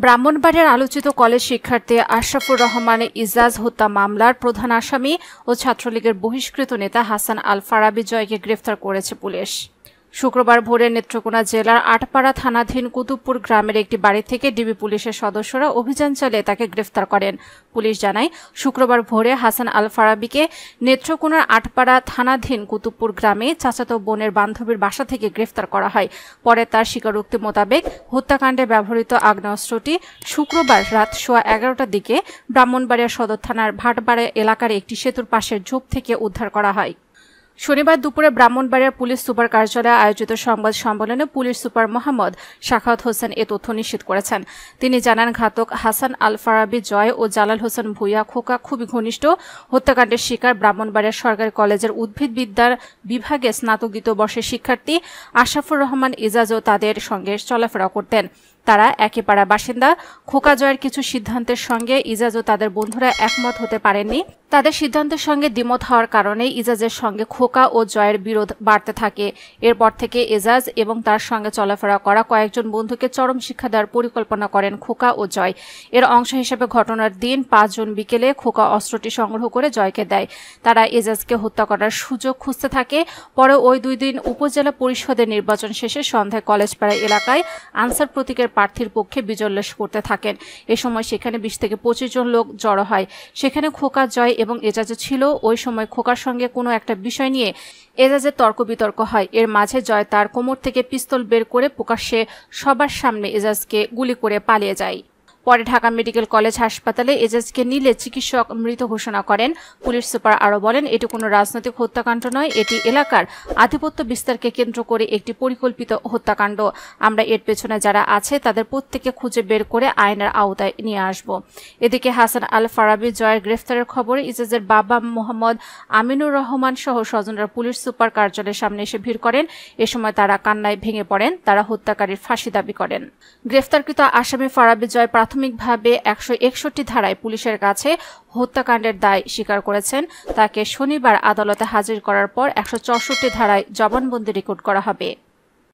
ব্রাহ্মণবাড়িয়ার আলোচিত কলেজ শিক্ষার্থী আশরাফুর রহমান ইজাজ হত্যা মামলার প্রধান আসামি ও ছাত্রলীগের বহিষ্কৃত নেতা হাসান আল ফারাবী জয়কে গ্রেফতার করেছে পুলিশ। শুক্রবার ভোরে নেত্রকোনা জেলার আটপাড়া থানাধীন কুতুবপুর গ্রামের একটি বাড়ি থেকে ডিবি পুলিশের সদস্যরা অভিযান চালিয়ে তাকে গ্রেফতার করেন। পুলিশ জানায়, শুক্রবার ভোরে হাসান আল ফারাবীকে নেত্রকোনার আটপাড়া থানাধীন কুতুবপুর গ্রামে চাচাতো বোনের বান্ধবীর বাসা থেকে গ্রেফতার করা হয়। পরে তার স্বীকারোক্তি মোতাবেক হত্যাকাণ্ডে ব্যবহৃত আগ্নেয়াস্ত্রটি শুক্রবার রাত 11:15টার দিকে ব্রাহ্মণবাড়িয়া সদর থানার ভাটবাড়া এলাকার একটি সেতুর পাশের ঝোপ থেকে উদ্ধার করা হয়। শনিবার দুপুরে ব্রাহ্মণবাড়িয়ার পুলিশ সুপার কার্যালয়ে আয়োজিত সংবাদ সম্মেলনে পুলিশ সুপার মোহাম্মদ সাখাওয়াত হোসেন এ তথ্য নিশ্চিত করেছেন। তিনি জানান, ঘাতক হাসান আল ফারাবী জয় ও জালাল হোসেন ভূঁইয়া খোকা খুবই ঘনিষ্ঠ। হত্যাকাণ্ডের শিকার ব্রাহ্মণবাড়িয়া সরকারি কলেজের উদ্ভিদবিদ্যার বিভাগে স্নাতক দ্বিতীয় বর্ষের শিক্ষার্থী আশরাফুর রহমান ইজাজও তাদের সঙ্গে চলাফেরা করতেন। তারা একই পাড়ার বাসিন্দা। খোকা জয়ের কিছু সিদ্ধান্তের সঙ্গে ইজাজ ও তাদের বন্ধুরা একমত হতে পারেননি। তাদের সিদ্ধান্তের সঙ্গে দ্বিমত হওয়ার কারণে ইজাজের সঙ্গে খোকা ও জয়ের বিরোধ বাড়তে থাকে। এরপর থেকে ইজাজ এবং তার সঙ্গে চলাফেরা করা কয়েকজন বন্ধুকে চরম শিক্ষা দেওয়ার পরিকল্পনা করেন খোকা ও জয়। এর অংশ হিসেবে ঘটনার দিন 5 জুন বিকেলে খোকা অস্ত্রটি সংগ্রহ করে জয়কে দেয়। তারা ইজাজকে হত্যা করার সুযোগ খুঁজতে থাকে। পরে ওই 2 দিন উপজেলা পরিষদের নির্বাচন শেষে সন্ধ্যায় কলেজপাড়া এলাকায় আনসার প্রতীকের প্রার্থীর পক্ষে বিজয়োল্লাস করতে থাকেন। এ সময় সেখানে 20 থেকে 25 জন লোক জড়ো হয়। সেখানে খোকা, জয় এবং এজাজও ছিল। ওই সময় খোকার সঙ্গে কোনো একটা বিষয় নিয়ে এজাজের তর্ক বিতর্ক হয়। এর মাঝে জয় তার কোমর থেকে পিস্তল বের করে প্রকাশ্যে সবার সামনে এজাজকে গুলি করে পালিয়ে যায়। পরে ঢাকা মেডিকেল কলেজ হাসপাতালে এজাজকে নিলে চিকিৎসক মৃত ঘোষণা করেন। পুলিশ সুপার আরও বলেন, এটি কোনো রাজনৈতিক হত্যাকাণ্ড নয়, এটি এলাকার আধিপত্য বিস্তারকে কেন্দ্র করে একটি পরিকল্পিত হত্যাকাণ্ড। আমরা এর পেছনে যারা আছে তাদের প্রত্যেককে খুঁজে বের করে আইনের আওতায় নিয়ে আসব। এদিকে হাসান আল ফারাবী জয়ের গ্রেফতারের খবরে ইজাজের বাবা মোহাম্মদ আমিনুর রহমান সহ স্বজনরা পুলিশ সুপার কার্যালয়ের সামনে এসে ভিড় করেন। এ সময় তারা কান্নায় ভেঙে পড়েন। তারা হত্যাকারীর ফাঁসি দাবি করেন। গ্রেফতারকৃত আসামি ফারাবী জয় প্রাথমিকভাবে 161 ধারায় পুলিশের কাছে হত্যাকাণ্ডের দায় স্বীকার করেছেন। তাকে শনিবার আদালতে হাজির করার পর 164 ধারায় জবানবন্দি রেকর্ড করা হবে।